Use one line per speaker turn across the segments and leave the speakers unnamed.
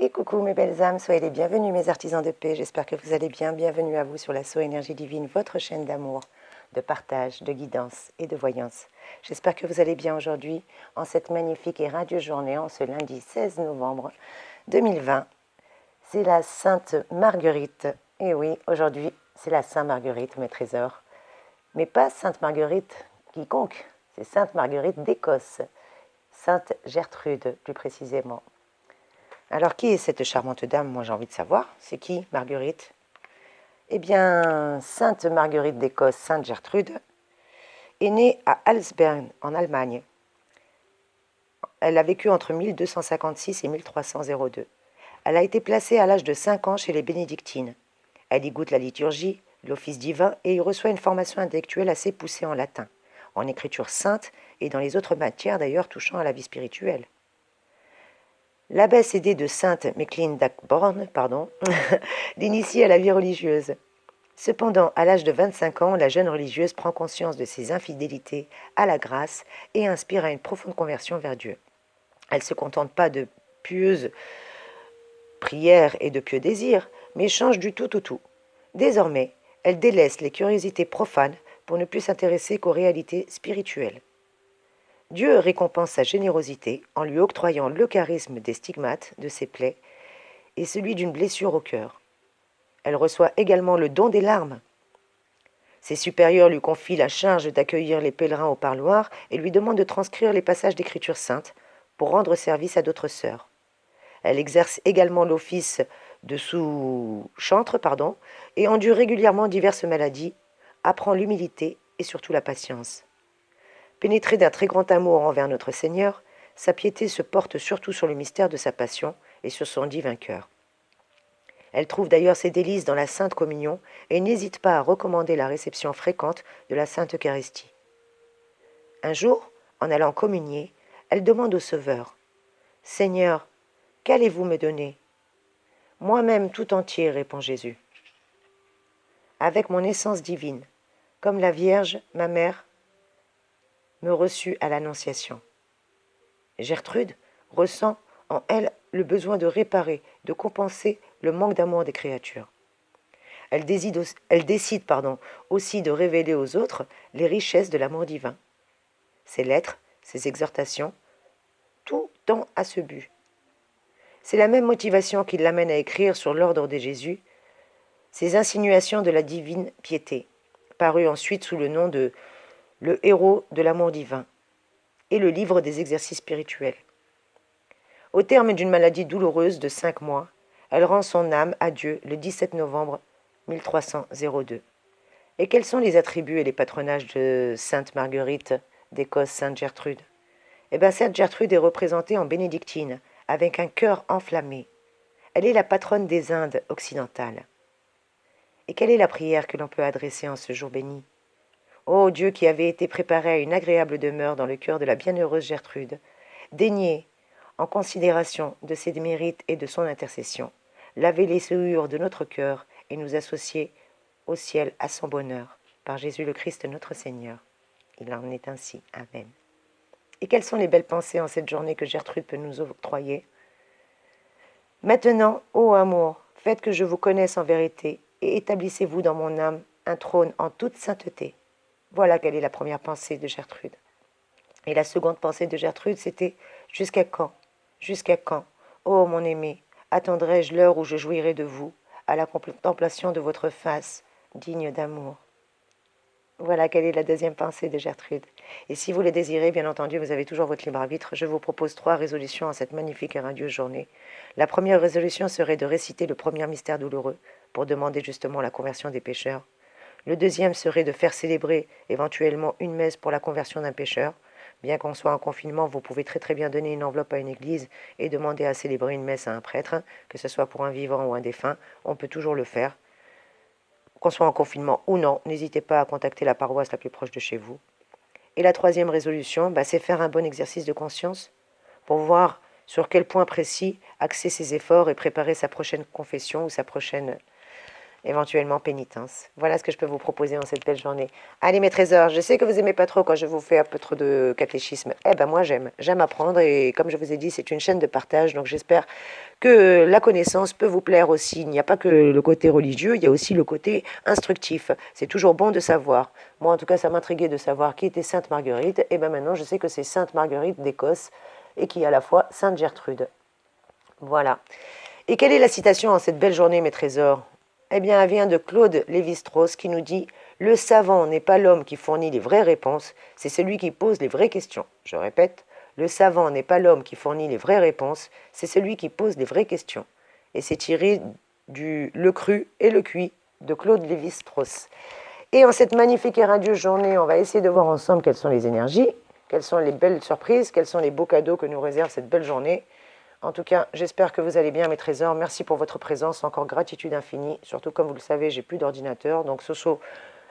Et coucou mes belles âmes, soyez les bienvenus mes artisans de paix, j'espère que vous allez bien. Bienvenue à vous sur la So Énergie Divine, votre chaîne d'amour, de partage, de guidance et de voyance. J'espère que vous allez bien aujourd'hui, en cette magnifique et radieuse journée, en ce lundi 16 novembre 2020. C'est la Sainte Marguerite. Et oui, aujourd'hui, c'est la Sainte Marguerite, mes trésors. Mais pas Sainte Marguerite quiconque, c'est Sainte Marguerite d'Écosse. Sainte Gertrude, plus précisément. Alors, qui est cette charmante dame? Moi, j'ai envie de savoir. C'est qui, Marguerite? Eh bien, Sainte Marguerite d'Écosse, Sainte Gertrude, est née à Alsbern, en Allemagne. Elle a vécu entre 1256 et 1302. Elle a été placée à l'âge de 5 ans chez les bénédictines. Elle y goûte la liturgie, l'office divin et y reçoit une formation intellectuelle assez poussée en latin, en écriture sainte et dans les autres matières d'ailleurs touchant à la vie spirituelle. L'abbesse aidée de sainte Meckline d'Ackborn, l'initie à la vie religieuse. Cependant, à l'âge de 25 ans, la jeune religieuse prend conscience de ses infidélités à la grâce et inspire à une profonde conversion vers Dieu. Elle ne se contente pas de pieuses prières et de pieux désirs, mais change du tout au tout. Désormais, elle délaisse les curiosités profanes pour ne plus s'intéresser qu'aux réalités spirituelles. Dieu récompense sa générosité en lui octroyant le charisme des stigmates de ses plaies et celui d'une blessure au cœur. Elle reçoit également le don des larmes. Ses supérieurs lui confient la charge d'accueillir les pèlerins au parloir et lui demandent de transcrire les passages d'Écriture sainte pour rendre service à d'autres sœurs. Elle exerce également l'office de sous-chantre et endure régulièrement diverses maladies, apprend l'humilité et surtout la patience. Pénétrée d'un très grand amour envers notre Seigneur, sa piété se porte surtout sur le mystère de sa passion et sur son divin cœur. Elle trouve d'ailleurs ses délices dans la Sainte Communion et n'hésite pas à recommander la réception fréquente de la Sainte Eucharistie. Un jour, en allant communier, elle demande au Sauveur « Seigneur, qu'allez-vous me donner ?»« Moi-même tout entier, répond Jésus. Avec mon essence divine, comme la Vierge, ma mère, me reçut à l'Annonciation. Gertrude ressent en elle le besoin de réparer, de compenser le manque d'amour des créatures. Elle décide aussi de révéler aux autres les richesses de l'amour divin. Ses lettres, ses exhortations, tout tend à ce but. C'est la même motivation qui l'amène à écrire sur l'ordre de Jésus ses insinuations de la divine piété, paru ensuite sous le nom de Le héros de l'amour divin et le livre des exercices spirituels. Au terme d'une maladie douloureuse de 5 mois, elle rend son âme à Dieu le 17 novembre 1302. Et quels sont les attributs et les patronages de Sainte Marguerite d'Écosse, Sainte Gertrude? Eh bien, Sainte Gertrude est représentée en bénédictine, avec un cœur enflammé. Elle est la patronne des Indes occidentales. Et quelle est la prière que l'on peut adresser en ce jour béni? Ô Dieu qui avait été préparé à une agréable demeure dans le cœur de la bienheureuse Gertrude, daignez, en considération de ses mérites et de son intercession, laver les souillures de notre cœur et nous associer au ciel à son bonheur, par Jésus le Christ notre Seigneur. Il en est ainsi. Amen. Et quelles sont les belles pensées en cette journée que Gertrude peut nous octroyer? Maintenant, ô amour, faites que je vous connaisse en vérité et établissez-vous dans mon âme un trône en toute sainteté. Voilà quelle est la première pensée de Gertrude. Et la seconde pensée de Gertrude, c'était « Jusqu'à quand? Jusqu'à quand? Ô mon aimé, attendrai-je l'heure où je jouirai de vous, à la contemplation de votre face, digne d'amour ?» Voilà quelle est la deuxième pensée de Gertrude. Et si vous le désirez, bien entendu, vous avez toujours votre libre arbitre. Je vous propose 3 résolutions en cette magnifique et radieuse journée. La première résolution serait de réciter le premier mystère douloureux pour demander justement la conversion des pécheurs. Le deuxième serait de faire célébrer éventuellement une messe pour la conversion d'un pécheur. Bien qu'on soit en confinement, vous pouvez très très bien donner une enveloppe à une église et demander à célébrer une messe à un prêtre, que ce soit pour un vivant ou un défunt, on peut toujours le faire. Qu'on soit en confinement ou non, n'hésitez pas à contacter la paroisse la plus proche de chez vous. Et la troisième résolution, c'est faire un bon exercice de conscience pour voir sur quel point précis axer ses efforts et préparer sa prochaine confession ou sa prochaine éventuellement pénitence. Voilà ce que je peux vous proposer en cette belle journée. Allez mes trésors, je sais que vous n'aimez pas trop quand je vous fais un peu trop de catéchisme. Eh ben moi j'aime apprendre et comme je vous ai dit, c'est une chaîne de partage, donc j'espère que la connaissance peut vous plaire aussi. Il n'y a pas que le côté religieux, il y a aussi le côté instructif. C'est toujours bon de savoir. Moi en tout cas ça m'intriguait de savoir qui était Sainte Marguerite, et ben maintenant je sais que c'est Sainte Marguerite d'Écosse et qui est à la fois Sainte Gertrude. Voilà. Et quelle est la citation en cette belle journée, mes trésors? Eh bien, elle vient de Claude Lévi-Strauss qui nous dit « Le savant n'est pas l'homme qui fournit les vraies réponses, c'est celui qui pose les vraies questions. » Je répète, le savant n'est pas l'homme qui fournit les vraies réponses, c'est celui qui pose les vraies questions. Et c'est tiré du Le cru et le cuit de Claude Lévi-Strauss. Et en cette magnifique et radieuse journée, on va essayer de voir ensemble quelles sont les énergies, quelles sont les belles surprises, quels sont les beaux cadeaux que nous réserve cette belle journée. En tout cas, j'espère que vous allez bien, mes trésors. Merci pour votre présence. Encore gratitude infinie. Surtout, comme vous le savez, j'ai plus d'ordinateur. Donc, Soso,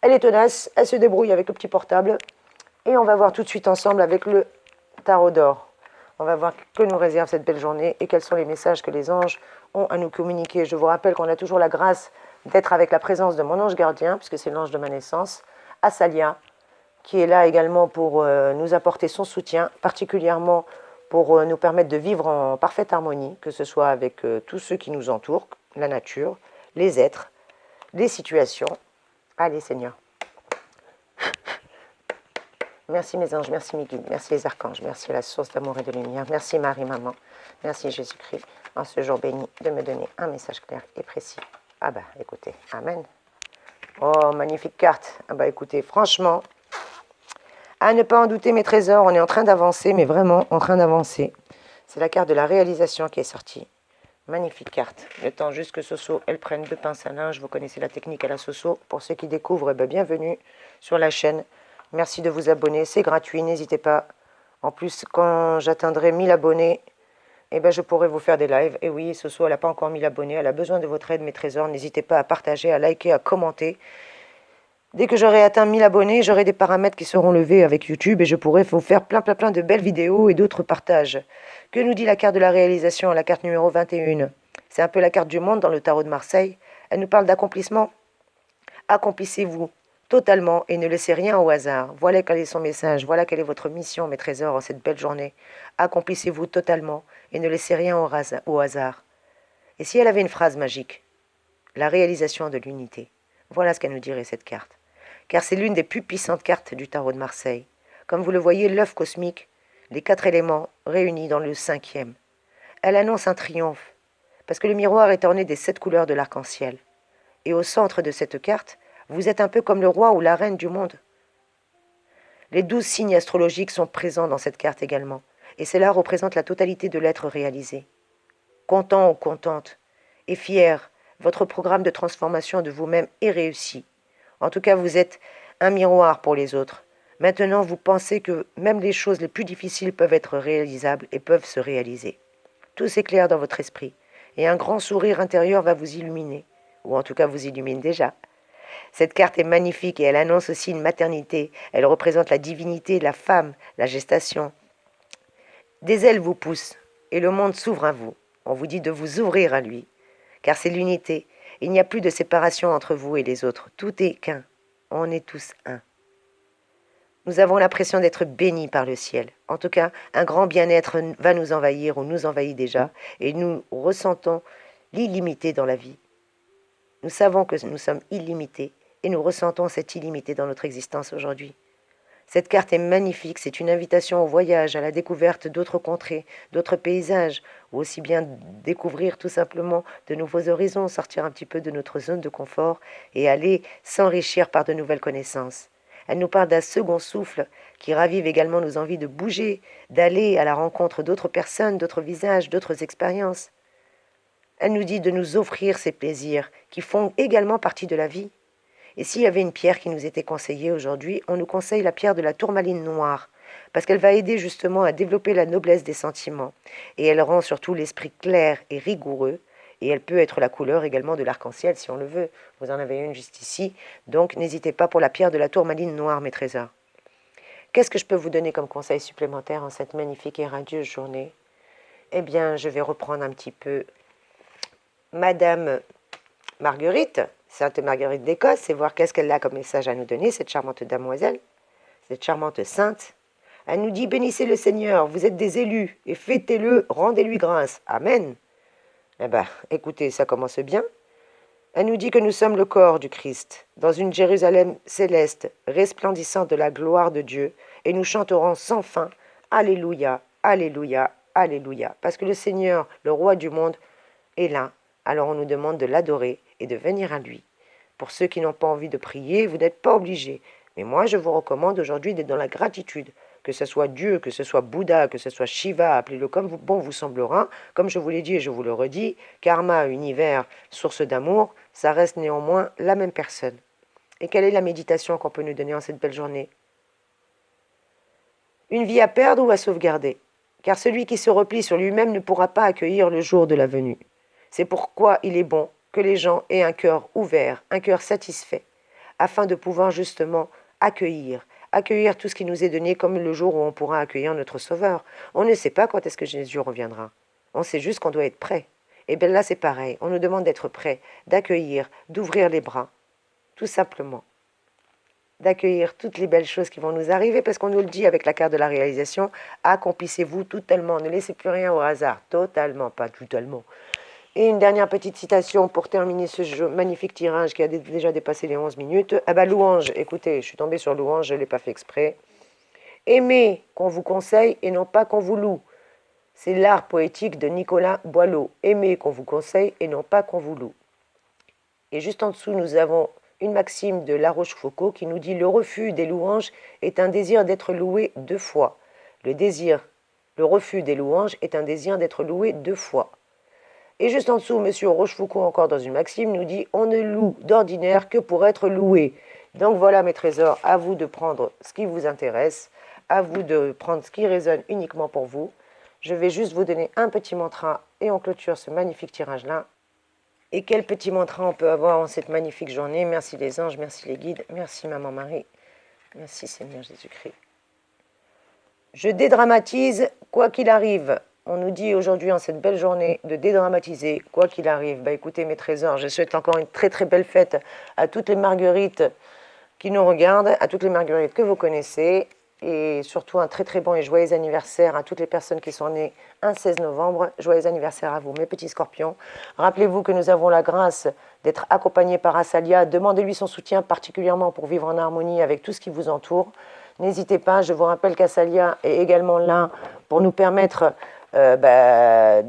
elle est tenace. Elle se débrouille avec le petit portable. Et on va voir tout de suite ensemble avec le tarot d'or. On va voir que nous réserve cette belle journée et quels sont les messages que les anges ont à nous communiquer. Je vous rappelle qu'on a toujours la grâce d'être avec la présence de mon ange gardien, puisque c'est l'ange de ma naissance, Asalia, qui est là également pour nous apporter son soutien, particulièrement pour nous permettre de vivre en parfaite harmonie, que ce soit avec tous ceux qui nous entourent, la nature, les êtres, les situations. Allez Seigneur. Merci mes anges, merci mes guides, merci les archanges, merci la source d'amour et de lumière, merci Marie Maman, merci Jésus-Christ, en ce jour béni, de me donner un message clair et précis. Ah bah écoutez, Amen. Oh, magnifique carte. Ah bah écoutez, franchement, à ne pas en douter mes trésors, on est en train d'avancer, mais vraiment en train d'avancer. C'est la carte de la réalisation qui est sortie. Magnifique carte. Le temps juste que Soso, elle prenne 2 pinces à linge. Vous connaissez la technique à la Soso. Pour ceux qui découvrent, bienvenue sur la chaîne. Merci de vous abonner, c'est gratuit, n'hésitez pas. En plus, quand j'atteindrai 1000 abonnés, je pourrai vous faire des lives. Et oui, Soso, elle n'a pas encore 1000 abonnés, elle a besoin de votre aide, mes trésors. N'hésitez pas à partager, à liker, à commenter. Dès que j'aurai atteint 1000 abonnés, j'aurai des paramètres qui seront levés avec YouTube et je pourrai vous faire plein de belles vidéos et d'autres partages. Que nous dit la carte de la réalisation, la carte numéro 21? C'est un peu la carte du monde dans le tarot de Marseille. Elle nous parle d'accomplissement. Accomplissez-vous totalement et ne laissez rien au hasard. Voilà quel est son message, voilà quelle est votre mission, mes trésors, en cette belle journée. Accomplissez-vous totalement et ne laissez rien au hasard. Et si elle avait une phrase magique? La réalisation de l'unité. Voilà ce qu'elle nous dirait cette carte. Car c'est l'une des plus puissantes cartes du tarot de Marseille. Comme vous le voyez, l'œuf cosmique, les 4 éléments réunis dans le 5e. Elle annonce un triomphe, parce que le miroir est orné des 7 couleurs de l'arc-en-ciel. Et au centre de cette carte, vous êtes un peu comme le roi ou la reine du monde. Les 12 signes astrologiques sont présents dans cette carte également, et cela représente la totalité de l'être réalisé. Content ou contente, et fier, votre programme de transformation de vous-même est réussi. En tout cas, vous êtes un miroir pour les autres. Maintenant, vous pensez que même les choses les plus difficiles peuvent être réalisables et peuvent se réaliser. Tout s'éclaire dans votre esprit, et un grand sourire intérieur va vous illuminer, ou en tout cas vous illumine déjà. Cette carte est magnifique et elle annonce aussi une maternité. Elle représente la divinité, la femme, la gestation. Des ailes vous poussent, et le monde s'ouvre à vous. On vous dit de vous ouvrir à lui, car c'est l'unité. Il n'y a plus de séparation entre vous et les autres. Tout est qu'un. On est tous un. Nous avons l'impression d'être bénis par le ciel. En tout cas, un grand bien-être va nous envahir ou nous envahit déjà, et nous ressentons l'illimité dans la vie. Nous savons que nous sommes illimités, et nous ressentons cette illimité dans notre existence aujourd'hui. Cette carte est magnifique, c'est une invitation au voyage, à la découverte d'autres contrées, d'autres paysages, ou aussi bien découvrir tout simplement de nouveaux horizons, sortir un petit peu de notre zone de confort et aller s'enrichir par de nouvelles connaissances. Elle nous parle d'un second souffle qui ravive également nos envies de bouger, d'aller à la rencontre d'autres personnes, d'autres visages, d'autres expériences. Elle nous dit de nous offrir ces plaisirs qui font également partie de la vie. Et s'il y avait une pierre qui nous était conseillée aujourd'hui, on nous conseille la pierre de la tourmaline noire, parce qu'elle va aider justement à développer la noblesse des sentiments, et elle rend surtout l'esprit clair et rigoureux, et elle peut être la couleur également de l'arc-en-ciel si on le veut. Vous en avez une juste ici, donc n'hésitez pas pour la pierre de la tourmaline noire, mes trésors. Qu'est-ce que je peux vous donner comme conseil supplémentaire en cette magnifique et radieuse journée? Eh bien, je vais reprendre un petit peu Madame Marguerite, Sainte Marguerite d'Écosse et voir qu'est-ce qu'elle a comme message à nous donner, cette charmante demoiselle, cette charmante sainte. Elle nous dit, bénissez le Seigneur, vous êtes des élus, et fêtez-le, rendez-lui grâce. Amen. Eh bien, écoutez, ça commence bien. Elle nous dit que nous sommes le corps du Christ, dans une Jérusalem céleste, resplendissant de la gloire de Dieu, et nous chanterons sans fin, Alléluia, Alléluia, Alléluia, parce que le Seigneur, le roi du monde, est là. Alors on nous demande de l'adorer et de venir à lui. Pour ceux qui n'ont pas envie de prier, vous n'êtes pas obligés. Mais moi, je vous recommande aujourd'hui d'être dans la gratitude. Que ce soit Dieu, que ce soit Bouddha, que ce soit Shiva, appelez-le comme bon vous semblera. Comme je vous l'ai dit et je vous le redis, karma, univers, source d'amour, ça reste néanmoins la même personne. Et quelle est la méditation qu'on peut nous donner en cette belle journée? Une vie à perdre ou à sauvegarder? Car celui qui se replie sur lui-même ne pourra pas accueillir le jour de la venue. C'est pourquoi il est bon que les gens aient un cœur ouvert, un cœur satisfait, afin de pouvoir justement accueillir tout ce qui nous est donné comme le jour où on pourra accueillir notre Sauveur. On ne sait pas quand est-ce que Jésus reviendra. On sait juste qu'on doit être prêt. Et bien là, c'est pareil. On nous demande d'être prêt, d'accueillir, d'ouvrir les bras, tout simplement. D'accueillir toutes les belles choses qui vont nous arriver, parce qu'on nous le dit avec la carte de la réalisation, accomplissez-vous totalement, ne laissez plus rien au hasard, totalement, pas totalement. Et une dernière petite citation pour terminer ce magnifique tirage qui a déjà dépassé les 11 minutes. Ah bah louange, écoutez, je suis tombée sur louange, je ne l'ai pas fait exprès. Aimez qu'on vous conseille et non pas qu'on vous loue. C'est l'art poétique de Nicolas Boileau. Aimez qu'on vous conseille et non pas qu'on vous loue. Et juste en dessous, nous avons une maxime de La Rochefoucauld qui nous dit « Le refus des louanges est un désir d'être loué 2 fois. Le refus des louanges est un désir d'être loué 2 fois. » Et juste en dessous, M. Rochefoucauld, encore dans une maxime, nous dit « On ne loue d'ordinaire que pour être loué. » Donc voilà mes trésors, à vous de prendre ce qui vous intéresse, à vous de prendre ce qui résonne uniquement pour vous. Je vais juste vous donner un petit mantra et on clôture ce magnifique tirage-là. Et quel petit mantra on peut avoir en cette magnifique journée? Merci les anges, merci les guides, merci Maman Marie, merci Seigneur Jésus-Christ. Je dédramatise quoi qu'il arrive. On nous dit aujourd'hui en cette belle journée de dédramatiser quoi qu'il arrive. Bah écoutez mes trésors, je souhaite encore une très très belle fête à toutes les marguerites qui nous regardent, à toutes les marguerites que vous connaissez, et surtout un très très bon et joyeux anniversaire à toutes les personnes qui sont nées un 16 novembre. Joyeux anniversaire à vous mes petits scorpions. Rappelez-vous que nous avons la grâce d'être accompagnés par Asalia. Demandez-lui son soutien particulièrement pour vivre en harmonie avec tout ce qui vous entoure. N'hésitez pas, je vous rappelle qu'Asalia est également là pour nous permettre d'avoir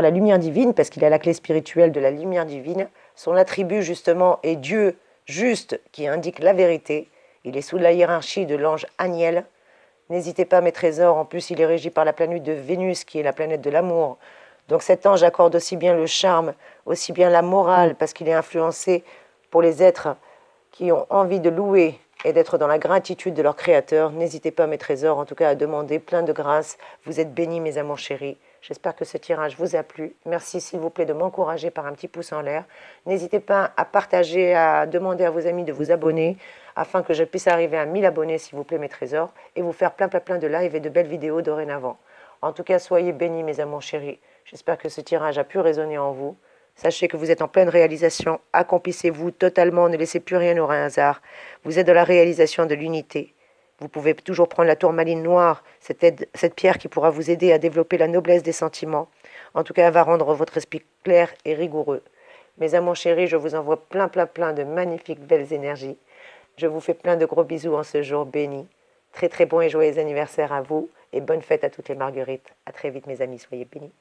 la lumière divine, parce qu'il a la clé spirituelle de la lumière divine. Son attribut justement est Dieu juste qui indique la vérité. Il est sous la hiérarchie de l'ange Aniel. N'hésitez pas mes trésors, en plus il est régi par la planète de Vénus qui est la planète de l'amour. Donc cet ange accorde aussi bien le charme, aussi bien la morale, parce qu'il est influencé pour les êtres qui ont envie de louer et d'être dans la gratitude de leur créateur. N'hésitez pas mes trésors, en tout cas à demander plein de grâce. Vous êtes bénis mes amours chéris. J'espère que ce tirage vous a plu. Merci s'il vous plaît de m'encourager par un petit pouce en l'air. N'hésitez pas à partager, à demander à vos amis de vous abonner afin que je puisse arriver à 1000 abonnés s'il vous plaît mes trésors et vous faire plein de lives et de belles vidéos dorénavant. En tout cas, soyez bénis mes amours chéris. J'espère que ce tirage a pu résonner en vous. Sachez que vous êtes en pleine réalisation. Accomplissez-vous totalement, ne laissez plus rien au hasard. Vous êtes dans la réalisation de l'unité. Vous pouvez toujours prendre la tourmaline noire, cette pierre qui pourra vous aider à développer la noblesse des sentiments. En tout cas, elle va rendre votre esprit clair et rigoureux. Mes amours chéris, je vous envoie plein de magnifiques belles énergies. Je vous fais plein de gros bisous en ce jour béni. Très bon et joyeux anniversaire à vous et bonne fête à toutes les marguerites. À très vite mes amis, soyez bénis.